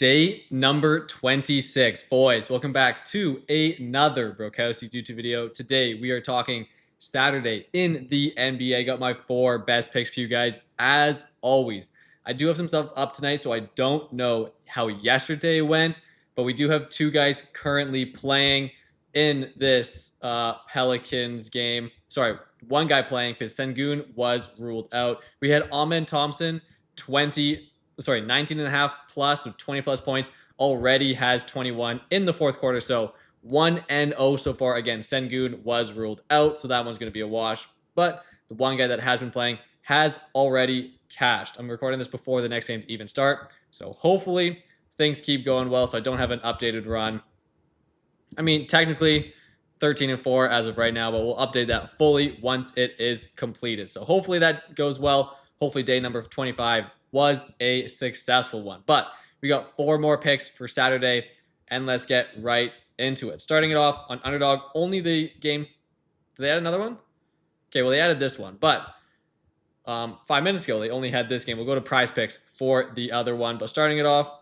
Day number 26. Boys, welcome back to another Brokowski YouTube video. Today, we are talking Saturday in the NBA. Got my 4 best picks for you guys, as always. I do have some stuff up tonight, so I don't know how yesterday went, but we do have 2 guys currently playing in this Pelicans game. Sorry, 1 guy playing because Sengun was ruled out. We had Amen Thompson, 19.5 plus, so 20 plus points, already has 21 in the fourth quarter. So 1-0 so far. Again, Sengun was ruled out, so that one's going to be a wash. But the 1 guy that has been playing has already cashed. I'm recording this before the next game to even start, so hopefully things keep going well so I don't have an updated run. I mean, technically 13-4 as of right now, but we'll update that fully once it is completed. So hopefully that goes well. Hopefully day number 25 was a successful one. But we got 4 more picks for Saturday, and let's get right into it. Starting it off on Underdog, only the game. Did they add another one? Okay, well, they added this one, but 5 minutes ago, they only had this game. We'll go to PrizePicks for the other one. But starting it off,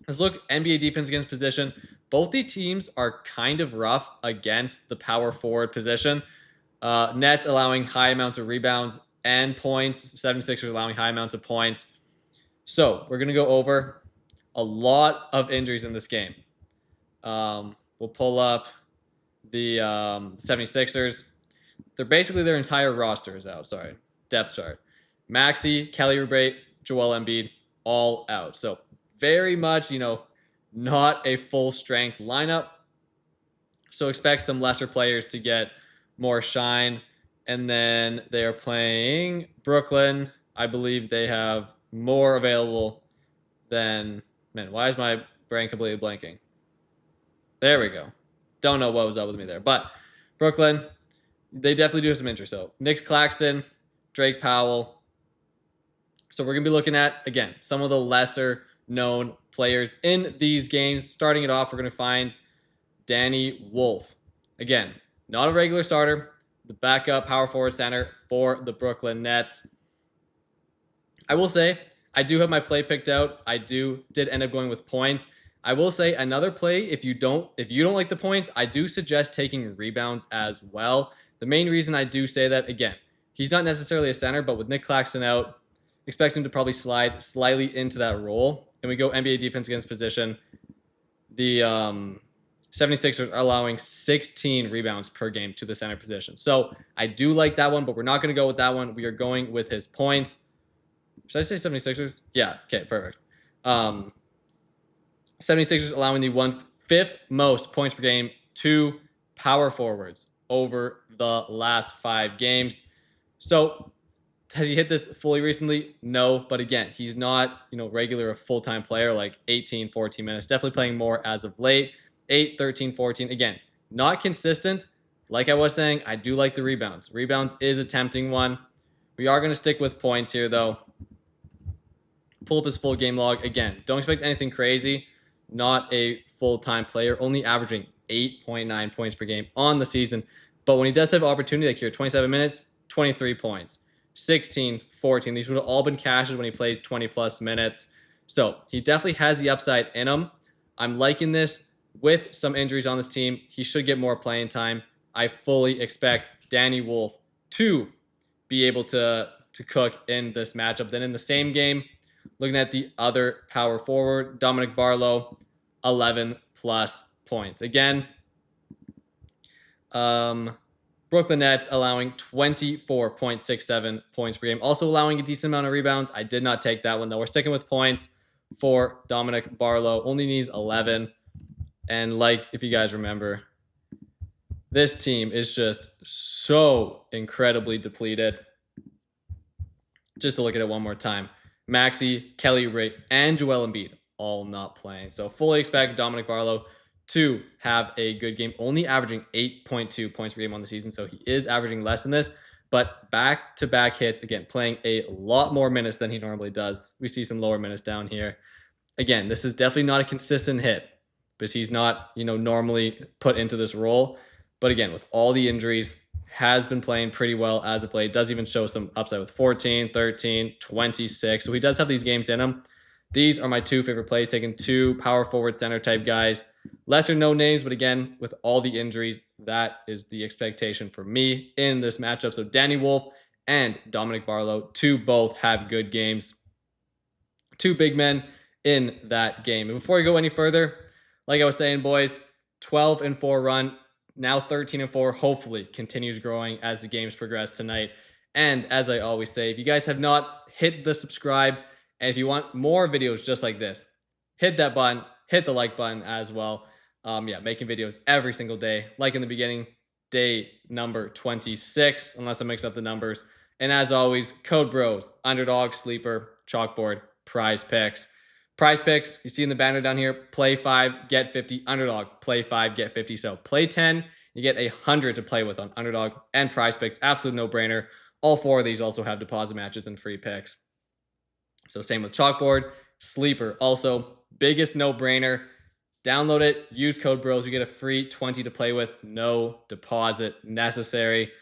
let's look NBA defense against position. Both the teams are kind of rough against the power forward position. Nets allowing high amounts of rebounds and points. 76ers allowing high amounts of points. So we're going to go over a lot of injuries in this game. We'll pull up the 76ers. They're basically their entire roster is out. Sorry. Depth chart. Maxey, Kelly Oubre, Joel Embiid, all out. So very much, not a full strength lineup. So expect some lesser players to get more shine. And then they are playing Brooklyn. I believe they have more available than... Man, why is my brain completely blanking? There we go. Don't know what was up with me there. But Brooklyn, they definitely do have some interest. So Nick Claxton, Drake Powell. So we're going to be looking at, again, some of the lesser known players in these games. Starting it off, we're going to find Danny Wolf. Again, not a regular starter. The backup power forward center for the Brooklyn Nets. I will say, I do have my play picked out. I did end up going with points. I will say another play, if you don't like the points, I do suggest taking rebounds as well. The main reason I do say that, again, he's not necessarily a center, but with Nick Claxton out, expect him to probably slide slightly into that role. And we go NBA defense against position. The 76ers are allowing 16 rebounds per game to the center position. So I do like that one, but we're not going to go with that one. We are going with his points. Should I say 76ers? Yeah, okay, perfect. 76ers allowing the 1/5 most points per game to power forwards over the last 5 games. So has he hit this fully recently? No, but again, he's not, regular or full-time player like 18, 14 minutes. Definitely playing more as of late. 8, 13, 14. Again, not consistent. Like I was saying, I do like the rebounds. Rebounds is a tempting one. We are going to stick with points here, though. Pull up his full game log. Again, don't expect anything crazy. Not a full-time player. Only averaging 8.9 points per game on the season. But when he does have opportunity, like here, 27 minutes, 23 points. 16, 14. These would have all been cashes when he plays 20-plus minutes. So he definitely has the upside in him. I'm liking this. With some injuries on this team, he should get more playing time. I fully expect Danny Wolf to be able to cook in this matchup. Then in the same game, looking at the other power forward, Dominic Barlow, 11-plus points. Again, Brooklyn Nets allowing 24.67 points per game. Also allowing a decent amount of rebounds. I did not take that one, though. We're sticking with points for Dominic Barlow. Only needs 11. And if you guys remember, this team is just so incredibly depleted. Just to look at it one more time. Maxey, Kelly Oubre, and Joel Embiid all not playing. So fully expect Dominic Barlow to have a good game. Only averaging 8.2 points per game on the season. So he is averaging less than this. But back-to-back hits. Again, playing a lot more minutes than he normally does. We see some lower minutes down here. Again, this is definitely not a consistent hit, because he's not, normally put into this role. But again, with all the injuries, has been playing pretty well as of late. Does even show some upside with 14, 13, 26. So he does have these games in him. These are my two favorite plays, taking two power forward center type guys. Lesser known names, but again, with all the injuries, that is the expectation for me in this matchup. So Danny Wolf and Dominic Barlow, both have good games. Two big men in that game. And before we go any further, like I was saying, boys, 12-4 run, now 13-4, hopefully continues growing as the games progress tonight. And as I always say, if you guys have not hit the subscribe, and if you want more videos just like this, hit that button, hit the like button as well. Making videos every single day. Like in the beginning, day number 26, unless I mix up the numbers. And as always, code bros, underdog, sleeper, chalkboard, PrizePicks. PrizePicks, you see in the banner down here, play 5, get 50, underdog, play 5, get 50. So play 10, you get 100 to play with on underdog and PrizePicks. Absolute no-brainer. All four of these also have deposit matches and free picks. So same with chalkboard, sleeper. Also, biggest no-brainer. Download it, use code bros. You get a free 20 to play with, no deposit necessary.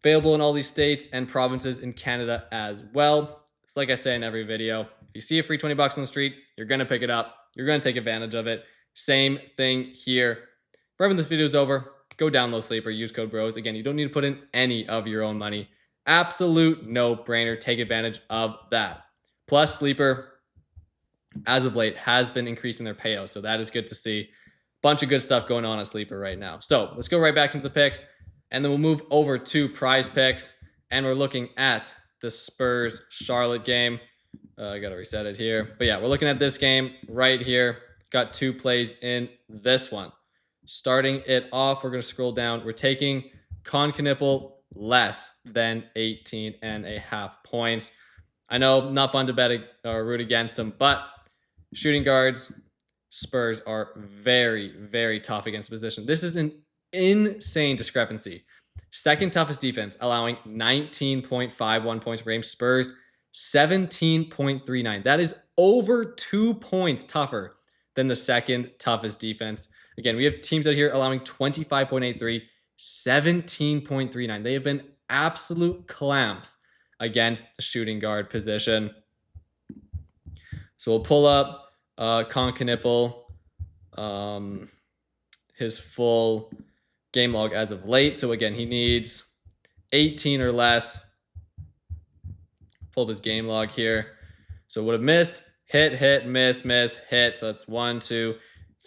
Available in all these states and provinces in Canada as well. It's like I say in every video. If you see a free 20 bucks on the street, you're going to pick it up. You're going to take advantage of it. Same thing here. For when this video is over, go download Sleeper, use code bros. Again, you don't need to put in any of your own money. Absolute no-brainer. Take advantage of that. Plus, Sleeper, as of late, has been increasing their payout. So that is good to see. Bunch of good stuff going on at Sleeper right now. So let's go right back into the picks. And then we'll move over to PrizePicks. And we're looking at the Spurs-Charlotte game. I got to reset it here. But yeah, we're looking at this game right here. Got two plays in this one. Starting it off, we're going to scroll down. We're taking Knipple less than 18.5 points. I know, not fun to bet or root against him, but shooting guards, Spurs are very, very tough against the position. This is an insane discrepancy. Second toughest defense, allowing 19.51 points per game. Spurs, 17.39. That is over 2 points tougher than the second toughest defense. Again, we have teams out here allowing 25.83, 17.39. They have been absolute clamps against the shooting guard position. So we'll pull up Knipple, his full game log as of late. So again, he needs 18 or less. Pull up his game log here. So would have missed, hit, miss, hit. So that's 1, 2,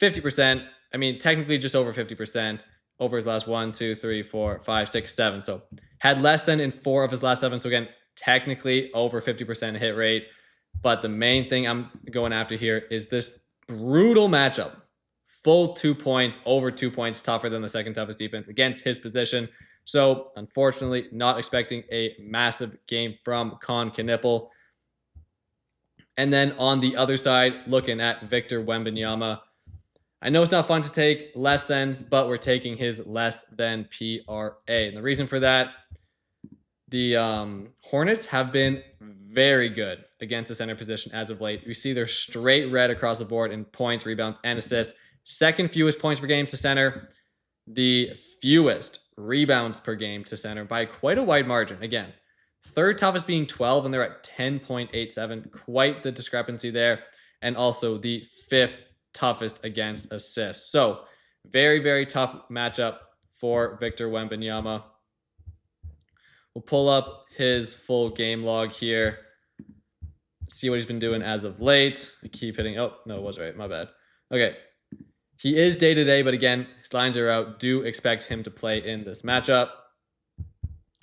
50%. I mean, technically just over 50% over his last 1, 2, 3, 4, 5, 6, 7. So had less than in 4 of his last 7. So again, technically over 50% hit rate. But the main thing I'm going after here is this brutal matchup. Full 2 points, over 2 points tougher than the second toughest defense against his position. So unfortunately, not expecting a massive game from Knipple. And then on the other side, looking at Victor Wembanyama. I know it's not fun to take less thans, but we're taking his less than PRA. And the reason for that, the Hornets have been very good against the center position as of late. We see they're straight red across the board in points, rebounds, and assists. Second fewest points per game to center. The fewest rebounds per game to center by quite a wide margin. Again, third toughest being 12, and they're at 10.87. Quite the discrepancy there. And also the fifth toughest against assists. So very, very tough matchup for Victor Wembanyama. We'll pull up his full game log here. See what he's been doing as of late. I keep hitting. Oh, no, it was right. My bad. Okay. He is day-to-day, but again, his lines are out. Do expect him to play in this matchup.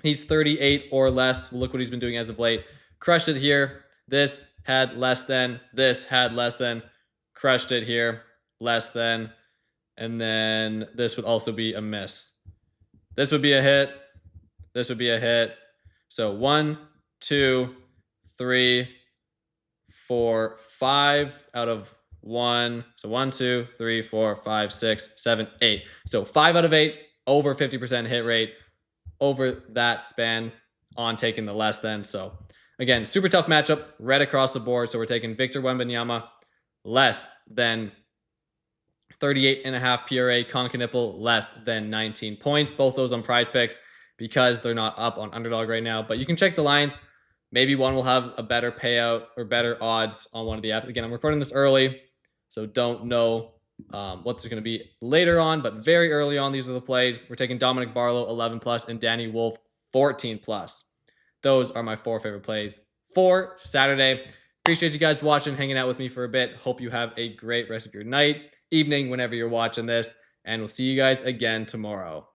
He's 38 or less. Look what he's been doing as of late. Crushed it here. This had less than. This had less than. Crushed it here. Less than. And then this would also be a miss. This would be a hit. This would be a hit. So 1, 2, 3, 4, 5 out of 1. So 1, 2, 3, 4, 5, 6, 7, 8. So 5 out of 8, over 50% hit rate over that span on taking the less than. So again, super tough matchup, red across the board. So we're taking Victor Wembanyama less than 38.5 PRA, Knipple less than 19 points. Both those on PrizePicks because they're not up on underdog right now. But you can check the lines. Maybe one will have a better payout or better odds on one of the apps. Again, I'm recording this early, so don't know what there's going to be later on, but very early on, these are the plays. We're taking Dominic Barlow 11 plus and Danny Wolf 14 plus. Those are my 4 favorite plays for Saturday. Appreciate you guys watching, hanging out with me for a bit. Hope you have a great rest of your night, evening, whenever you're watching this, and we'll see you guys again tomorrow.